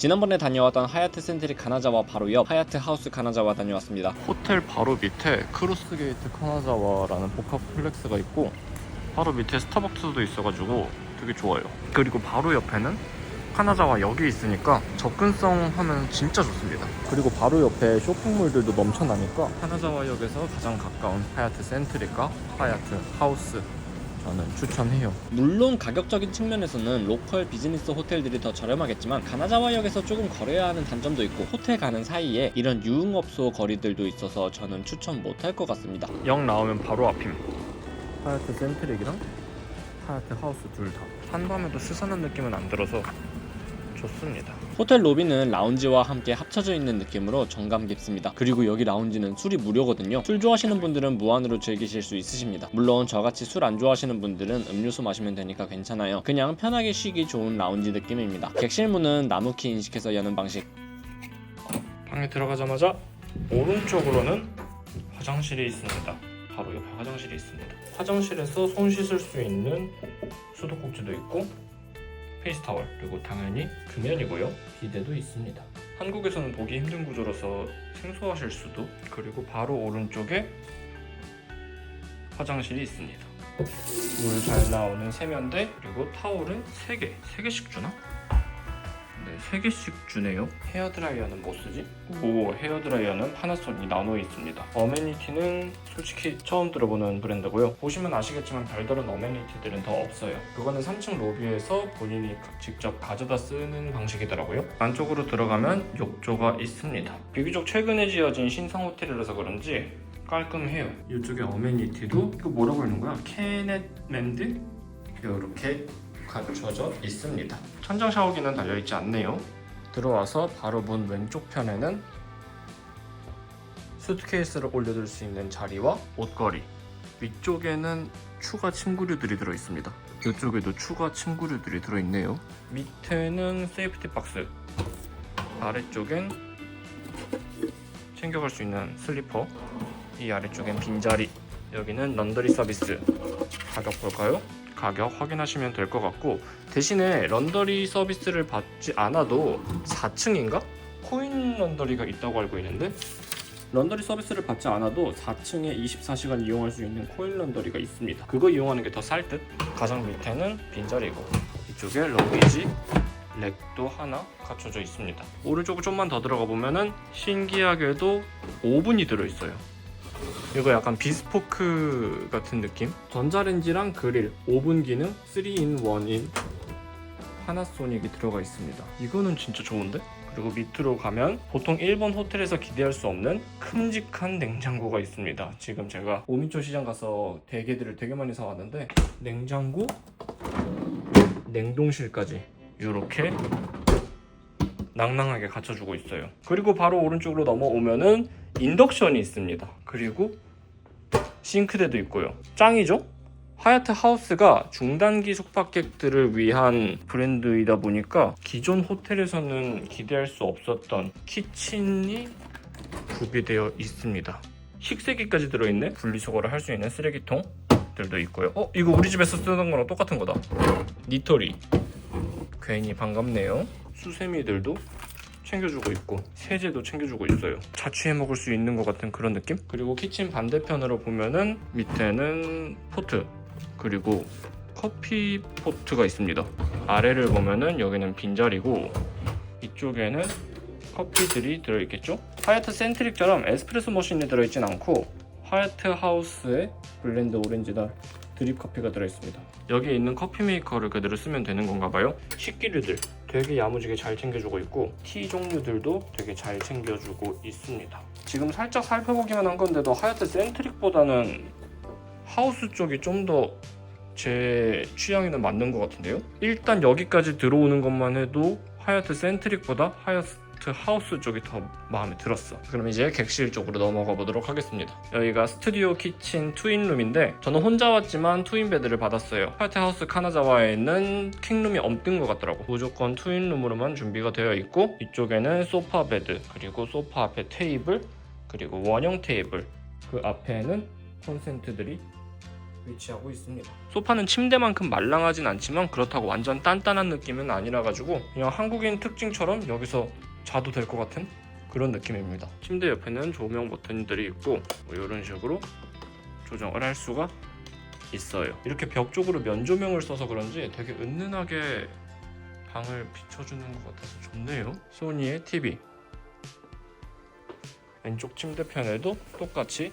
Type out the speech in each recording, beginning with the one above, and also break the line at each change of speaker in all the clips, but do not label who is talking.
지난번에 다녀왔던 하얏트 센트릭 가나자와 바로 옆 하얏트 하우스 가나자와 다녀왔습니다. 호텔 바로 밑에 크로스게이트 카나자와라는 복합 콤플렉스가 있고 바로 밑에 스타벅스도 있어가지고 되게 좋아요. 그리고 바로 옆에는 카나자와 역이 있으니까 접근성 하면 진짜 좋습니다. 그리고 바로 옆에 쇼핑몰들도 넘쳐나니까 카나자와역에서 가장 가까운 하얏트 센트릭과 하얏트 하우스 저는 추천해요. 물론 가격적인 측면에서는 로컬 비즈니스 호텔들이 더 저렴하겠지만 가나자와역에서 조금 거래해야 하는 단점도 있고 호텔 가는 사이에 이런 유흥업소 거리들도 있어서 저는 추천 못할 것 같습니다. 역 나오면 바로 앞임. 하얏트 센트릭이랑 하얏트 하우스 둘 다. 한밤에도 스산한 느낌은 안 들어서 좋습니다. 호텔 로비는 라운지와 함께 합쳐져 있는 느낌으로 정감 깊습니다. 그리고 여기 라운지는 술이 무료거든요. 술 좋아하시는 분들은 무한으로 즐기실 수 있으십니다. 물론 저같이 술 안 좋아하시는 분들은 음료수 마시면 되니까 괜찮아요. 그냥 편하게 쉬기 좋은 라운지 느낌입니다. 객실문은 나무키 인식해서 여는 방식. 방에 들어가자마자 오른쪽으로는 화장실이 있습니다. 바로 옆에 화장실이 있습니다. 화장실에서 손 씻을 수 있는 수도꼭지도 있고 페이스타월, 그리고 당연히 금연이고요. 비데도 있습니다. 한국에서는 보기 힘든 구조라서 생소하실 수도. 그리고 바로 오른쪽에 화장실이 있습니다. 물 잘 나오는 세면대, 그리고 타월은 3개씩 주나? 네, 3개씩 주네요. 헤어드라이어는 뭐 쓰지? 헤어드라이어는 파나소닉 나노 있습니다. 어메니티는 솔직히 처음 들어보는 브랜드고요. 보시면 아시겠지만 별다른 어메니티들은 더 없어요. 그거는 3층 로비에서 본인이 직접 가져다 쓰는 방식이더라고요. 안쪽으로 들어가면 욕조가 있습니다. 비교적 최근에 지어진 신상 호텔이라서 그런지 깔끔해요. 이쪽에 어메니티도 이거 뭐라고 읽는 거야? 케넷랜드? 이렇게 갖춰져 있습니다. 천장 샤워기는 달려있지 않네요. 들어와서 바로 문 왼쪽 편에는 수트케이스를 올려둘 수 있는 자리와 옷걸이, 위쪽에는 추가 침구류들이 들어있습니다. 이쪽에도 추가 침구류들이 들어있네요. 밑에는 세이프티 박스, 아래쪽엔 챙겨갈 수 있는 슬리퍼, 이 아래쪽엔 빈자리, 여기는 런더리 서비스. 가격 볼까요? 가격 확인하시면 될 것 같고, 대신에 런더리 서비스를 받지 않아도 4층인가? 코인 런더리가 있다고 알고 있는데 런더리 서비스를 받지 않아도 4층에 24시간 이용할 수 있는 코인 런더리가 있습니다. 그거 이용하는 게 더 쌀 듯? 가장 밑에는 빈자리고 이쪽에 러기지 렉도 하나 갖춰져 있습니다. 오른쪽으로 좀만 더 들어가 보면은 신기하게도 오븐이 들어있어요. 이거 약간 비스포크 같은 느낌? 전자레인지랑 그릴, 오븐 기능 3in 1인 파나소닉이 들어가 있습니다. 이거는 진짜 좋은데? 그리고 밑으로 가면 보통 일본 호텔에서 기대할 수 없는 큼직한 냉장고가 있습니다. 지금 제가 오미초 시장 가서 대게들을 되게 많이 사왔는데 냉장고, 냉동실까지 이렇게 낭낭하게 갖춰주고 있어요. 그리고 바로 오른쪽으로 넘어오면은 인덕션이 있습니다. 그리고 싱크대도 있고요. 짱이죠? 하얏트 하우스가 중단기 숙박객들을 위한 브랜드이다 보니까 기존 호텔에서는 기대할 수 없었던 키친이 구비되어 있습니다. 식세기까지 들어있네? 분리수거를 할 수 있는 쓰레기통들도 있고요. 이거 우리 집에서 쓰던 거랑 똑같은 거다. 니토리. 괜히 반갑네요. 수세미들도 챙겨주고 있고 세제도 챙겨주고 있어요. 자취해 먹을 수 있는 것 같은 그런 느낌? 그리고 키친 반대편으로 보면은 밑에는 포트, 그리고 커피 포트가 있습니다. 아래를 보면은 여기는 빈자리고 이쪽에는 커피들이 들어있겠죠? 하얏트 센트릭처럼 에스프레소 머신이 들어있진 않고 하얏트 하우스의 블렌드 오렌지다 드립 커피가 들어있습니다. 여기에 있는 커피 메이커를 그대로 쓰면 되는 건가 봐요. 식기류들 되게 야무지게 잘 챙겨주고 있고 티 종류들도 되게 잘 챙겨주고 있습니다. 지금 살짝 살펴보기만 한 건데도 하얏트 센트릭보다는 하우스 쪽이 좀 더 제 취향에는 맞는 것 같은데요. 일단 여기까지 들어오는 것만 해도 하얏트 센트릭보다 하얏트 하우스 쪽이 더 마음에 들었어. 그럼 이제 객실 쪽으로 넘어가 보도록 하겠습니다. 여기가 스튜디오 키친 트윈룸인데 저는 혼자 왔지만 트윈 베드를 받았어요. 하얏트 하우스 카나자와에는 킹룸이 없는 것 같더라고. 무조건 트윈룸으로만 준비가 되어 있고 이쪽에는 소파 베드, 그리고 소파 앞에 테이블, 그리고 원형 테이블, 그 앞에는 콘센트들이 위치하고 있습니다. 소파는 침대만큼 말랑하진 않지만 그렇다고 완전 단단한 느낌은 아니라 가지고 그냥 한국인 특징처럼 여기서 자도 될 것 같은 그런 느낌입니다. 침대 옆에는 조명 버튼들이 있고 뭐 이런 식으로 조정을 할 수가 있어요. 이렇게 벽 쪽으로 면조명을 써서 그런지 되게 은은하게 방을 비춰주는 것 같아서 좋네요. 소니의 TV. 왼쪽 침대편에도 똑같이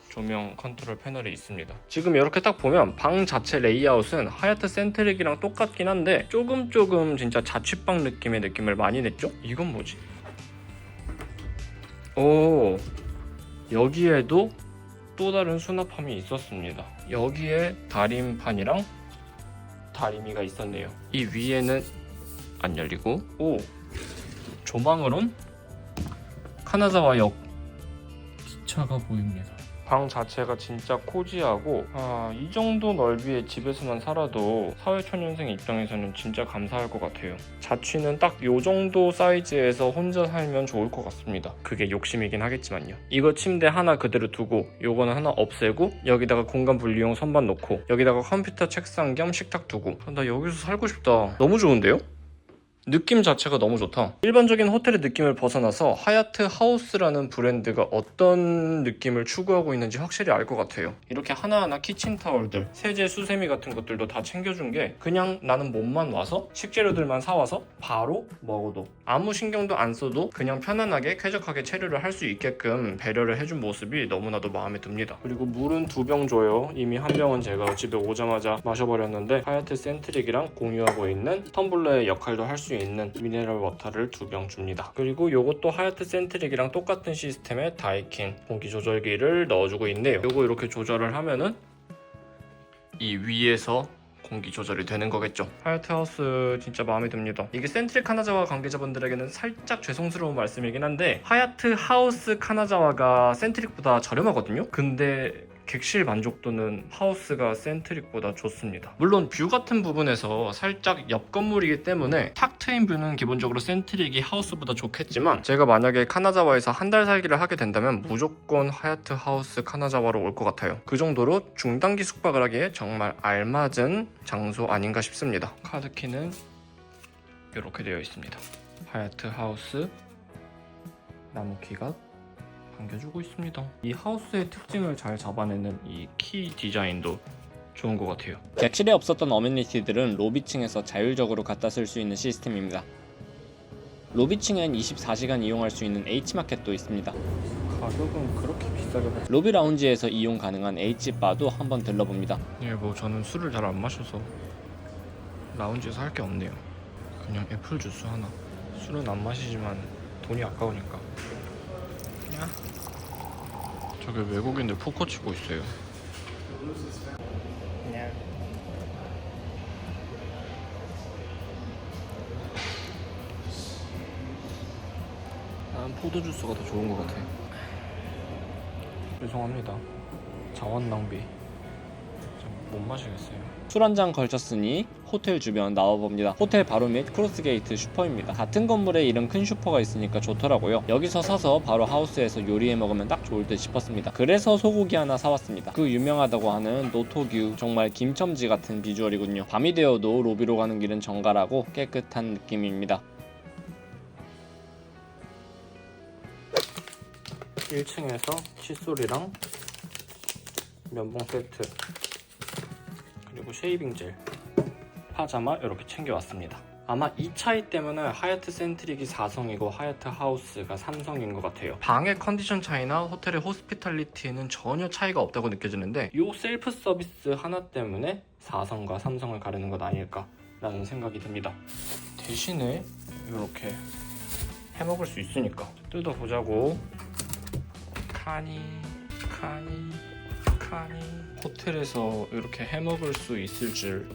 조명 컨트롤 패널이 있습니다. 지금 이렇게 딱 보면 방 자체 레이아웃은 하얏트 센트릭이랑 똑같긴 한데 조금 진짜 자취방 느낌을 많이 냈죠? 이건 뭐지? 오, 여기에도 또 다른 수납함이 있었습니다. 여기에 다림판이랑 다리미가 있었네요. 이 위에는 안 열리고, 오, 조망으론 카나자와역 기차가 보입니다. 방 자체가 진짜 코지하고 이 정도 넓이의 집에서만 살아도 사회초년생 입장에서는 진짜 감사할 것 같아요. 자취는 딱 요 정도 사이즈에서 혼자 살면 좋을 것 같습니다. 그게 욕심이긴 하겠지만요. 이거 침대 하나 그대로 두고 요거는 하나 없애고 여기다가 공간 분리용 선반 놓고 여기다가 컴퓨터 책상 겸 식탁 두고 나 여기서 살고 싶다. 너무 좋은데요? 느낌 자체가 너무 좋다. 일반적인 호텔의 느낌을 벗어나서 하얏트 하우스라는 브랜드가 어떤 느낌을 추구하고 있는지 확실히 알 것 같아요. 이렇게 하나하나 키친타월들, 세제, 수세미 같은 것들도 다 챙겨준 게 그냥 나는 몸만 와서 식재료들만 사와서 바로 먹어도 아무 신경도 안 써도 그냥 편안하게 쾌적하게 체류를 할 수 있게끔 배려를 해준 모습이 너무나도 마음에 듭니다. 그리고 물은 2병 줘요. 이미 한 병은 제가 집에 오자마자 마셔버렸는데 하얏트 센트릭이랑 공유하고 있는 텀블러의 역할도 할 수 있는 미네랄 워터를 2병 줍니다. 그리고 요것도 하얏트 센트릭이랑 똑같은 시스템의 다이킨 공기 조절기를 넣어주고 있는데요. 요거 이렇게 조절을 하면은 이 위에서 공기 조절이 되는 거겠죠. 하얏트 하우스 진짜 마음에 듭니다. 이게 센트릭 카나자와 관계자분들에게는 살짝 죄송스러운 말씀이긴 한데 하얏트 하우스 카나자와가 센트릭보다 저렴하거든요. 근데 객실 만족도는 하우스가 센트릭보다 좋습니다. 물론 뷰 같은 부분에서 살짝 옆 건물이기 때문에 탁 트인 뷰는 기본적으로 센트릭이 하우스보다 좋겠지만 제가 만약에 카나자와에서 한 달 살기를 하게 된다면 무조건 하얏트 하우스 카나자와로 올 것 같아요. 그 정도로 중단기 숙박을 하기에 정말 알맞은 장소 아닌가 싶습니다. 카드키는 이렇게 되어 있습니다. 하얏트 하우스 나무키가 당겨주고 있습니다. 이 하우스의 특징을 잘 잡아내는 이 키 디자인도 좋은 것 같아요.
객실에 없었던 어메니티들은 로비층에서 자율적으로 갖다 쓸 수 있는 시스템입니다. 로비층엔 24시간 이용할 수 있는 H마켓도 있습니다.
가격은 그렇게 비싸게 받지.
로비 라운지에서 이용 가능한 H바도 한번 들러봅니다.
예, 뭐 저는 술을 잘 안 마셔서 라운지에서 할 게 없네요. 그냥 애플 주스 하나. 술은 안 마시지만 돈이 아까우니까. 저기 외국인들 포커 치고 있어요. 난 포도 주스가 더 좋은 것 같아. 죄송합니다. 자원 낭비. 못 마시겠어요.
술 한 잔 걸쳤으니 호텔 주변 나와봅니다. 호텔 바로 밑 크로스게이트 슈퍼입니다. 같은 건물에 이런 큰 슈퍼가 있으니까 좋더라고요. 여기서 사서 바로 하우스에서 요리해 먹으면 딱 좋을 듯 싶었습니다. 그래서 소고기 하나 사왔습니다. 그 유명하다고 하는 노토규, 정말 김첨지 같은 비주얼이군요. 밤이 되어도 로비로 가는 길은 정갈하고 깨끗한 느낌입니다.
1층에서 칫솔이랑 면봉 세트 그리고 쉐이빙 젤, 파자마 이렇게 챙겨왔습니다. 아마 이 차이 때문에 하얏트 센트릭이 4성이고 하얏트 하우스가 3성인 것 같아요. 방의 컨디션 차이나 호텔의 호스피탈리티에는 전혀 차이가 없다고 느껴지는데 이 셀프 서비스 하나 때문에 4성과 3성을 가르는 것 아닐까라는 생각이 듭니다. 대신에 이렇게 해먹을 수 있으니까 뜯어보자고. 카니 호텔에서 이렇게 해먹을 수 있을 줄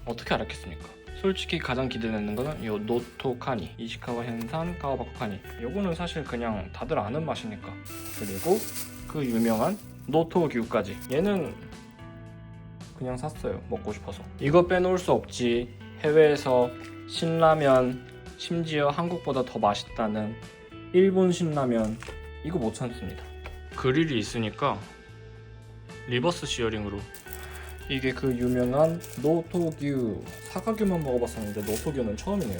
어떻게 알았겠습니까? 솔직히 가장 기대되는 거는 이 노토 카니, 이시카와 현산 카와바코 카니. 요거는 사실 그냥 다들 아는 맛이니까. 그리고 그 유명한 노토규까지. 얘는 그냥 샀어요. 먹고 싶어서. 이거 빼놓을 수 없지. 해외에서 신라면, 심지어 한국보다 더 맛있다는 일본 신라면, 이거 못 참습니다. 그릴이 있으니까 리버스 시어링으로. 이게 그 유명한 노토규. 사과규만 먹어봤었는데 노토규는 처음이네요.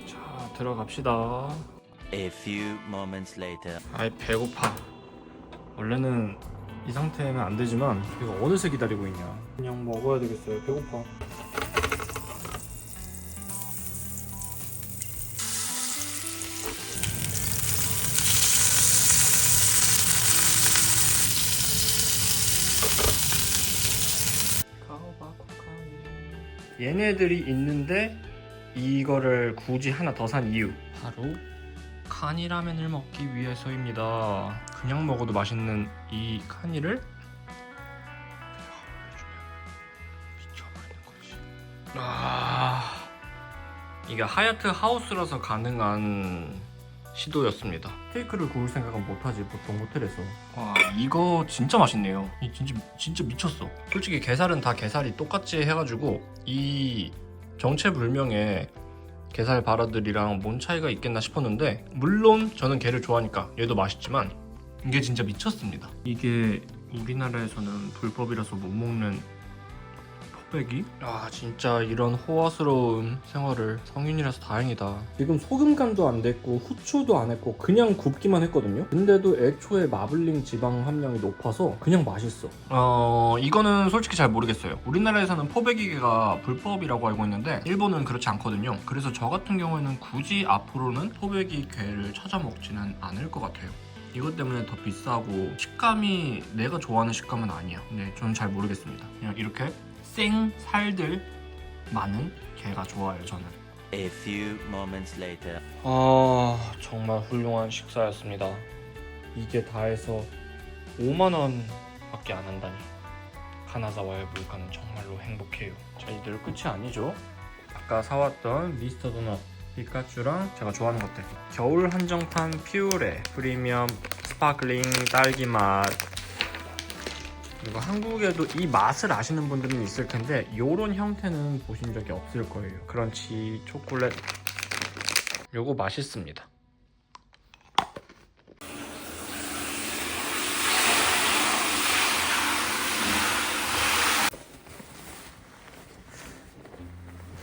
자, 들어갑시다.
A few moments later.
아이, 배고파. 원래는 이 상태면 안 되지만 이거 어느새 기다리고 있냐. 그냥 먹어야 되겠어요. 배고파. 얘네들이 있는데 이거를 굳이 하나 더 산 이유, 바로 카니 라멘을 먹기 위해서입니다. 그냥 먹어도 맛있는 이 카니를 미쳐버리는 거지. 이게 하얏트 하우스라서 가능한 시도였습니다. 스테이크를 구울 생각은 못하지, 보통 호텔에서. 와, 이거 진짜 맛있네요. 이 진짜 미쳤어. 솔직히 게살은 다 게살이 똑같이 해가지고 이 정체불명의 게살 바라들이랑 뭔 차이가 있겠나 싶었는데, 물론 저는 게를 좋아하니까 얘도 맛있지만 이게 진짜 미쳤습니다. 이게 우리나라에서는 불법이라서 못 먹는 포배기? 아, 진짜 이런 호화스러운 생활을 성인이라서 다행이다. 지금 소금간도 안 됐고 후추도 안 했고 그냥 굽기만 했거든요. 근데도 애초에 마블링 지방 함량이 높아서 그냥 맛있어. 이거는 솔직히 잘 모르겠어요. 우리나라에서는 포배기가 불법이라고 알고 있는데 일본은 그렇지 않거든요. 그래서 저 같은 경우에는 굳이 앞으로는 포배기 게를 찾아 먹지는 않을 것 같아요. 이것 때문에 더 비싸고 식감이 내가 좋아하는 식감은 아니야. 근데 저는 잘 모르겠습니다. 그냥 이렇게 생 살들 많은 게가 좋아요, 저는.
A few moments later.
정말 훌륭한 식사였습니다. 이게 다 해서 5만 원밖에 안 한다니. 가나자와의 물가는 정말로 행복해요. 자, 이대로 끝이 아니죠. 아까 사왔던 미스터 도넛 피카츄랑 제가 좋아하는 것들, 겨울 한정판 퓨레 프리미엄 스파클링 딸기 맛. 그리고 한국에도 이 맛을 아시는 분들은 있을 텐데 요런 형태는 보신 적이 없을 거예요. 크런치 초콜릿. 요거 맛있습니다.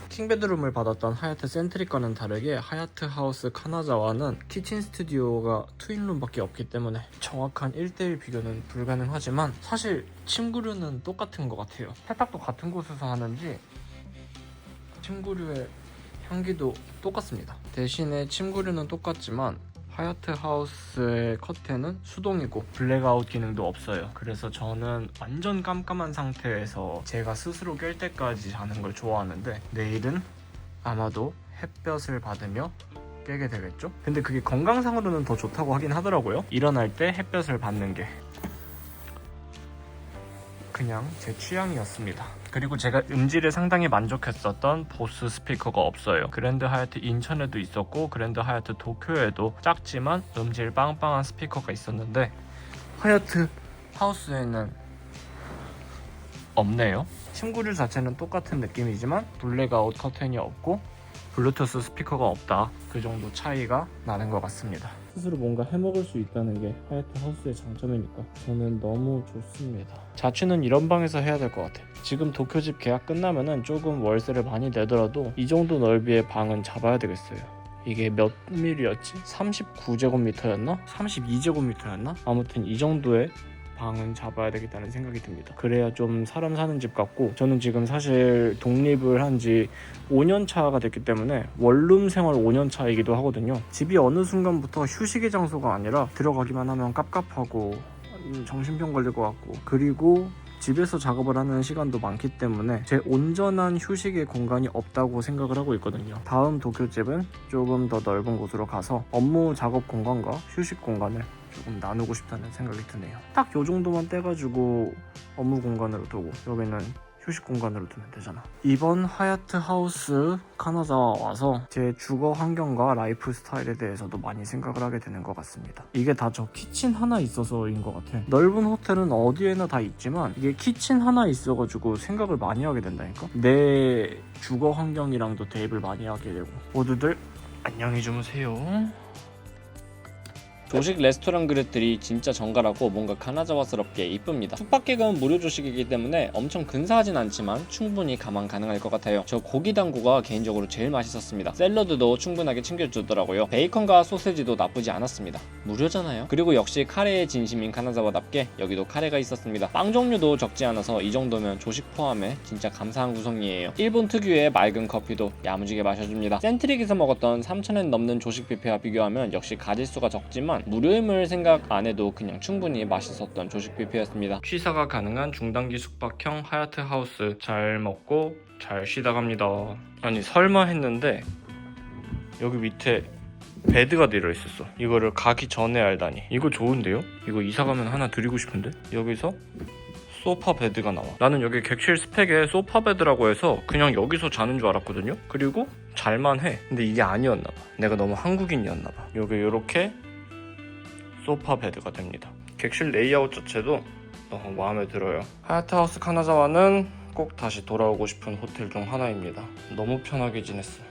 킹베드룸을 받았던 하얏트 센트릭과는 다르게 하얏트 하우스 카나자와는 키친 스튜디오가 트윈룸밖에 없기 때문에 정확한 1:1 비교는 불가능하지만 사실 침구류는 똑같은 것 같아요. 세탁도 같은 곳에서 하는지 침구류의 향기도 똑같습니다. 대신에 침구류는 똑같지만 하얏트 하우스의 커튼은 수동이고 블랙아웃 기능도 없어요. 그래서 저는 완전 깜깜한 상태에서 제가 스스로 깰 때까지 자는 걸 좋아하는데 내일은 아마도 햇볕을 받으며 깨게 되겠죠? 근데 그게 건강상으로는 더 좋다고 하긴 하더라고요. 일어날 때 햇볕을 받는 게 그냥 제 취향이었습니다. 그리고 제가 음질에 상당히 만족했었던 보스 스피커가 없어요. 그랜드 하얏트 인천에도 있었고 그랜드 하얏트 도쿄에도 작지만 음질 빵빵한 스피커가 있었는데 하얏트 하우스에는 없네요. 침구류 자체는 똑같은 느낌이지만 블랙아웃 커튼이 없고 블루투스 스피커가 없다. 그 정도 차이가 나는 것 같습니다. 스스로 뭔가 해먹을 수 있다는 게 하얏트 하우스의 장점이니까 저는 너무 좋습니다. 자취는 이런 방에서 해야 될 것 같아. 지금 도쿄집 계약 끝나면은 조금 월세를 많이 내더라도 이 정도 넓이의 방은 잡아야 되겠어요. 이게 몇 밀리였지? 39제곱미터였나? 32제곱미터였나? 아무튼 이 정도의 방은 잡아야 되겠다는 생각이 듭니다. 그래야 좀 사람 사는 집 같고, 저는 지금 사실 독립을 한 지 5년 차가 됐기 때문에 원룸 생활 5년 차이기도 하거든요. 집이 어느 순간부터 휴식의 장소가 아니라 들어가기만 하면 깝깝하고 정신병 걸릴 것 같고, 그리고 집에서 작업을 하는 시간도 많기 때문에 제 온전한 휴식의 공간이 없다고 생각을 하고 있거든요. 다음 도쿄집은 조금 더 넓은 곳으로 가서 업무 작업 공간과 휴식 공간을 조금 나누고 싶다는 생각이 드네요. 딱 요 정도만 떼가지고 업무 공간으로 두고 여기는 휴식 공간으로 두면 되잖아. 이번 하얏트 하우스 카나자와 와서 제 주거 환경과 라이프 스타일에 대해서도 많이 생각을 하게 되는 것 같습니다. 이게 다 저 키친 하나 있어서인 것 같아. 넓은 호텔은 어디에나 다 있지만 이게 키친 하나 있어가지고 생각을 많이 하게 된다니까. 내 주거 환경이랑도 대입을 많이 하게 되고. 모두들 안녕히 주무세요.
조식 레스토랑 그릇들이 진짜 정갈하고 뭔가 카나자와스럽게 이쁩니다. 숙박객은 무료 조식이기 때문에 엄청 근사하진 않지만 충분히 감안 가능할 것 같아요. 저 고기 당구가 개인적으로 제일 맛있었습니다. 샐러드도 충분하게 챙겨주더라고요. 베이컨과 소세지도 나쁘지 않았습니다. 무료잖아요. 그리고 역시 카레의 진심인 카나자와답게 여기도 카레가 있었습니다. 빵 종류도 적지 않아서 이 정도면 조식 포함해 진짜 감사한 구성이에요. 일본 특유의 맑은 커피도 야무지게 마셔줍니다. 센트릭에서 먹었던 3,000엔 넘는 조식 뷔페와 비교하면 역시 가짓수가 적지만 무료임을 생각 안 해도 그냥 충분히 맛있었던 조식 뷔페였습니다.
취사가 가능한 중단기 숙박형 하얏트 하우스. 잘 먹고 잘 쉬다 갑니다. 아니 설마 했는데 여기 밑에 베드가 들어있었어. 이거를 가기 전에 알다니. 이거 좋은데요? 이거 이사가면 하나 드리고 싶은데? 여기서 소파 베드가 나와. 나는 여기 객실 스펙에 소파 베드라고 해서 그냥 여기서 자는 줄 알았거든요. 그리고 잘만 해. 근데 이게 아니었나 봐. 내가 너무 한국인이었나 봐. 여기 이렇게 소파 베드가 됩니다. 객실 레이아웃 자체도 너무 마음에 들어요. 하얏트 하우스 카나자와는 꼭 다시 돌아오고 싶은 호텔 중 하나입니다. 너무 편하게 지냈어.